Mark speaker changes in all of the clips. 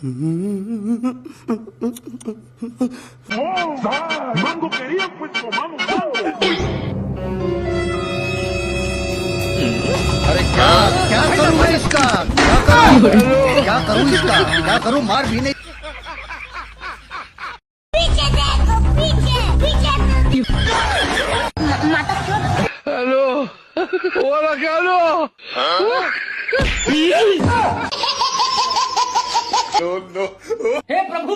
Speaker 1: Mango quería, pues tomamos mango.
Speaker 2: अरे क्या क्या करूं मैं इसका, क्या करूं इसका, क्या करूं, मार भी नहीं।
Speaker 3: पीछे देखो, पीछे पीछे माता क्यों?
Speaker 1: हेलो, होला क्या लो?
Speaker 4: हे प्रभु,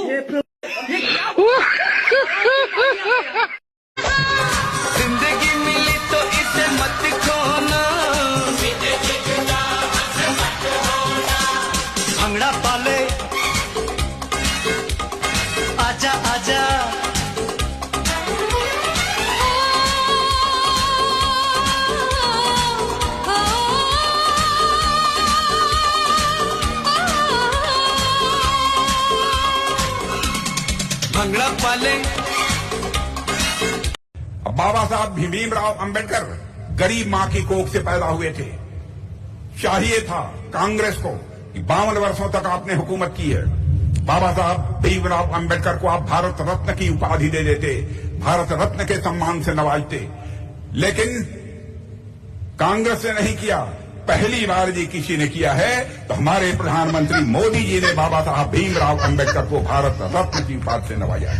Speaker 5: जिंदगी मिली तो इसे मत खोना, भंगड़ा पाले आजा आजा, भंगड़ा पाले।
Speaker 6: बाबा साहब भीमराव अंबेडकर गरीब मां की कोख से पैदा हुए थे। चाहिए था कांग्रेस को कि 52 वर्षों तक आपने हुकूमत की है, बाबा साहब भीमराव अंबेडकर को आप भारत रत्न की उपाधि दे देते, भारत रत्न के सम्मान से नवाजते, लेकिन कांग्रेस ने नहीं किया। पहली बार जी किसी ने किया है तो हमारे प्रधानमंत्री मोदी जी ने बाबा साहब भीमराव अंबेडकर को भारत रत्न की उपाधि से नवाजा है।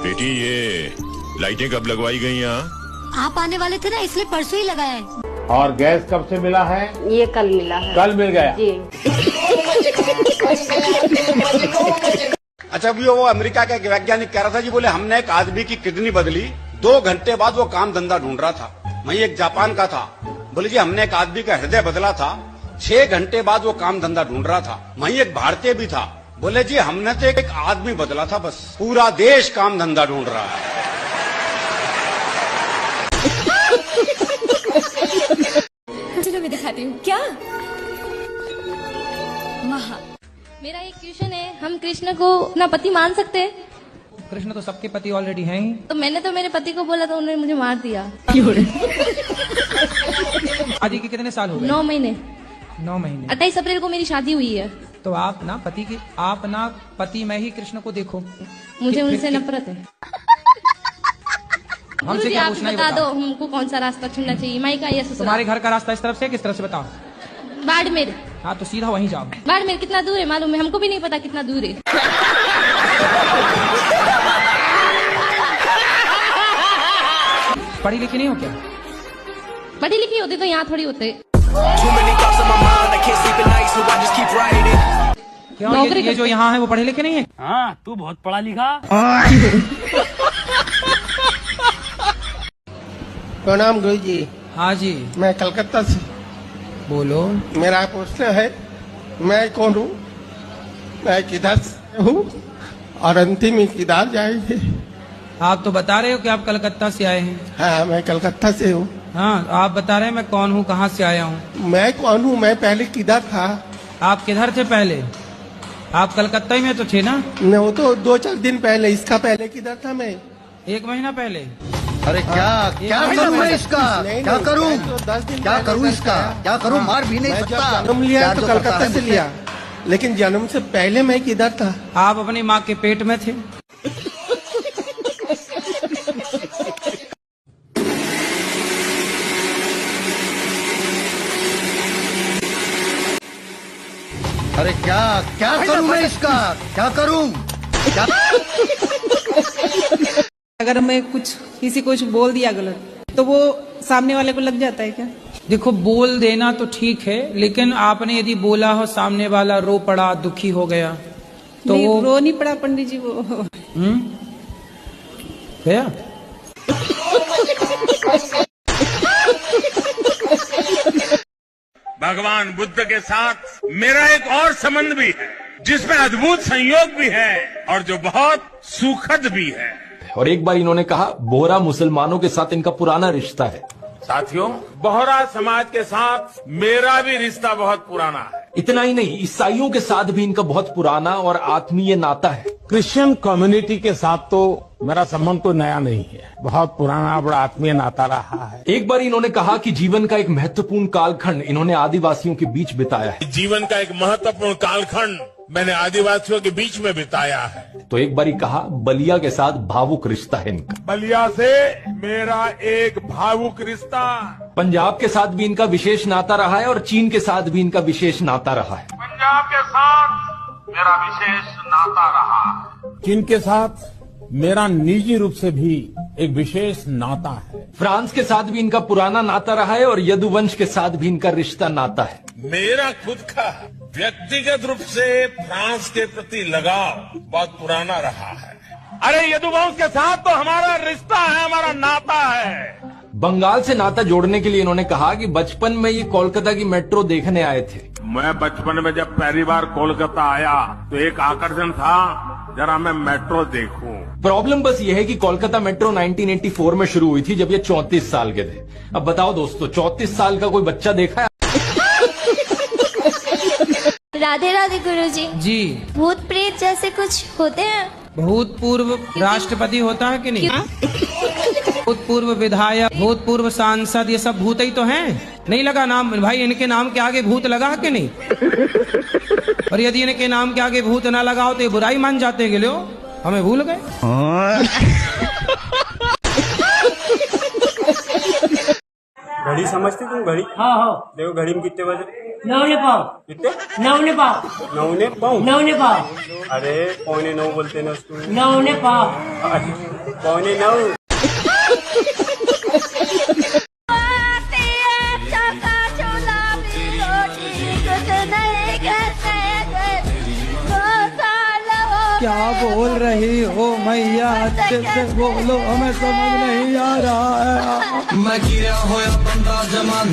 Speaker 7: बेटी, ये लाइटें कब लगवाई गई यहाँ?
Speaker 3: आप आने वाले थे ना, इसलिए परसों ही लगाया है।
Speaker 1: और गैस कब से मिला है?
Speaker 8: ये कल मिला है।
Speaker 1: कल मिल गया
Speaker 8: जी।
Speaker 9: अच्छा, अभी वो अमेरिका का एक वैज्ञानिक कह रहा था जी, बोले हमने एक आदमी की किडनी बदली, 2 घंटे बाद वो काम धंधा ढूंढ रहा था। वहीं एक जापान का था, बोले जी हमने एक आदमी का हृदय बदला था, 6 घंटे बाद वो काम धंधा ढूंढ रहा था। वहीं एक भारतीय भी था, बोले जी हमने तो एक आदमी बदला था, बस पूरा देश काम धंधा ढूंढ रहा है।
Speaker 8: चलो मैं दिखाती हूँ। क्या
Speaker 10: मेरा एक क्वेश्चन है, हम कृष्ण को अपना पति मान सकते हैं?
Speaker 4: कृष्ण तो सबके पति ऑलरेडी हैं ही।
Speaker 10: तो मैंने तो मेरे पति को बोला तो उन्होंने मुझे मार दिया।
Speaker 4: शादी के कितने साल हो गए?
Speaker 10: 9 महीने।
Speaker 4: 9 महीने।
Speaker 10: 28 अप्रैल को मेरी शादी हुई है।
Speaker 4: तो आप ना पति में ही कृष्ण को देखो।
Speaker 10: मुझे उनसे नफरत है।
Speaker 4: हमसे क्या
Speaker 10: आप
Speaker 4: पूछना ही
Speaker 10: बता
Speaker 4: बताओ।
Speaker 10: दो हमको कौन सा रास्ता चुनना चाहिए, माई का या ससुराल?
Speaker 4: तुम्हारे घर का रास्ता इस तरफ से किस तरफ से बताओ?
Speaker 10: बाड़मेर।
Speaker 4: हाँ तो सीधा वहीं जाओ।
Speaker 10: बाड़मेर कितना दूर है मालूम है? हमको भी नहीं पता कितना दूर है।
Speaker 4: पढ़ी लिखी नहीं हो क्या?
Speaker 10: पढ़ी लिखी होती तो यहाँ थोड़ी होते।
Speaker 4: क्यों ये जो यहाँ है वो पढ़े लिखे नहीं है?
Speaker 1: हाँ, तू बहुत पढ़ा लिखा।
Speaker 11: प्रणाम गुरु जी।
Speaker 4: हाँ जी,
Speaker 11: मैं कलकत्ता से।
Speaker 4: बोलो।
Speaker 11: मेरा प्रश्न है, मैं कौन हूँ, मैं किधर से हूँ और अंतिम में किधर जाएंगे?
Speaker 4: आप तो बता रहे हो कि आप कलकत्ता से आए हैं।
Speaker 11: हाँ, मैं कलकत्ता से हूँ।
Speaker 4: हाँ, आप बता रहे हैं मैं कौन हूँ, कहाँ से आया हूँ।
Speaker 11: मैं कौन हूँ, मैं पहले किधर था?
Speaker 4: आप किधर थे पहले? आप कलकत्ता ही में तो थे ना?
Speaker 11: न, वो तो 2-4 दिन पहले। इसका पहले किधर था मैं?
Speaker 4: 1 महीना पहले।
Speaker 2: अरे क्या करूं मैं इसका, क्या करूं, क्या करूं इसका, क्या करूं, मार भी नहीं सकता।
Speaker 11: जन्म लिया तो कलकत्ता से लिया, लेकिन जन्म से पहले मैं किधर था?
Speaker 4: आप अपनी माँ के पेट में थे।
Speaker 2: अरे क्या करूं मैं इसका, क्या करूं, क्या?
Speaker 8: अगर मैं किसी को कुछ बोल दिया गलत तो वो सामने वाले को लग जाता है क्या?
Speaker 4: देखो, बोल देना तो ठीक है, लेकिन आपने यदि बोला हो सामने वाला रो पड़ा, दुखी हो गया तो
Speaker 8: नहीं,
Speaker 4: वो
Speaker 8: रो नहीं पड़ा पंडित जी वो।
Speaker 4: गया।
Speaker 1: भगवान बुद्ध के साथ मेरा एक और संबंध भी है, जिसमें अद्भुत संयोग भी है और जो बहुत सुखद भी है।
Speaker 12: और एक बार इन्होंने कहा, बोहरा मुसलमानों के साथ इनका पुराना रिश्ता है।
Speaker 1: साथियों, बोहरा समाज के साथ मेरा भी रिश्ता बहुत पुराना है।
Speaker 12: इतना ही नहीं, ईसाइयों के साथ भी इनका बहुत पुराना और आत्मीय नाता है।
Speaker 1: क्रिश्चियन कम्युनिटी के साथ तो मेरा संबंध तो नया नहीं है, बहुत पुराना बड़ा आत्मीय नाता रहा है।
Speaker 12: एक बार इन्होंने कहा कि जीवन का एक महत्वपूर्ण कालखंड इन्होंने आदिवासियों के बीच बिताया है।
Speaker 1: जीवन का एक महत्वपूर्ण कालखंड मैंने आदिवासियों के बीच में बिताया है।
Speaker 12: तो एक बारी कहा बलिया के साथ भावुक रिश्ता है इनका।
Speaker 1: बलिया से मेरा एक भावुक रिश्ता।
Speaker 12: पंजाब के साथ भी इनका विशेष नाता रहा है और चीन के साथ भी इनका विशेष नाता रहा है।
Speaker 1: पंजाब के साथ मेरा विशेष नाता रहा। चीन के साथ मेरा निजी रूप से भी एक विशेष नाता है।
Speaker 12: फ्रांस के साथ भी इनका पुराना नाता रहा है और यदुवंश के साथ भी इनका रिश्ता नाता है।
Speaker 1: मेरा खुद का व्यक्तिगत रूप से फ्रांस के प्रति लगाव बहुत पुराना रहा है। अरे यदुवंश के साथ तो हमारा रिश्ता है, हमारा नाता है।
Speaker 12: बंगाल से नाता जोड़ने के लिए इन्होंने कहा कि बचपन में ये कोलकाता की मेट्रो देखने आए थे।
Speaker 1: मैं बचपन में जब पहली बार कोलकाता आया तो एक आकर्षण था, जरा मैं मेट्रो देखूं।
Speaker 12: प्रॉब्लम बस ये है कि कोलकाता मेट्रो 1984 में शुरू हुई थी जब ये 34 साल के थे। अब बताओ दोस्तों, 34 साल का कोई बच्चा देखा है?
Speaker 10: राधे राधे गुरुजी।
Speaker 4: जी,
Speaker 10: भूत प्रेत जैसे कुछ होते हैं?
Speaker 4: भूतपूर्व राष्ट्रपति होता है कि नहीं? भूतपूर्व विधायक, भूतपूर्व सांसद, ये सब भूत ही तो हैं। नहीं लगा नाम भाई, इनके नाम के आगे भूत लगा कि नहीं? और यदि इनके नाम के आगे भूत ना लगाओ तो ये बुराई मान जाते हैं कि लो हमें भूल गए।
Speaker 13: घड़ी समझती तुम? घड़ी?
Speaker 8: हाँ हाँ।
Speaker 13: देखो घड़ी में कितने बजे?
Speaker 8: 9 पाव।
Speaker 13: कितने?
Speaker 8: 9 पाव।
Speaker 13: 9 पाव?
Speaker 8: 9 पाव।
Speaker 13: अरे 9:15 बोलते ना उसको।
Speaker 8: 9 पाव।
Speaker 13: 9:15।
Speaker 4: क्या बोल रही हो मैया, अच्छे से बोलो, हमें समझ नहीं आ रहा है।
Speaker 5: मैं गिरा होया बंदा जमान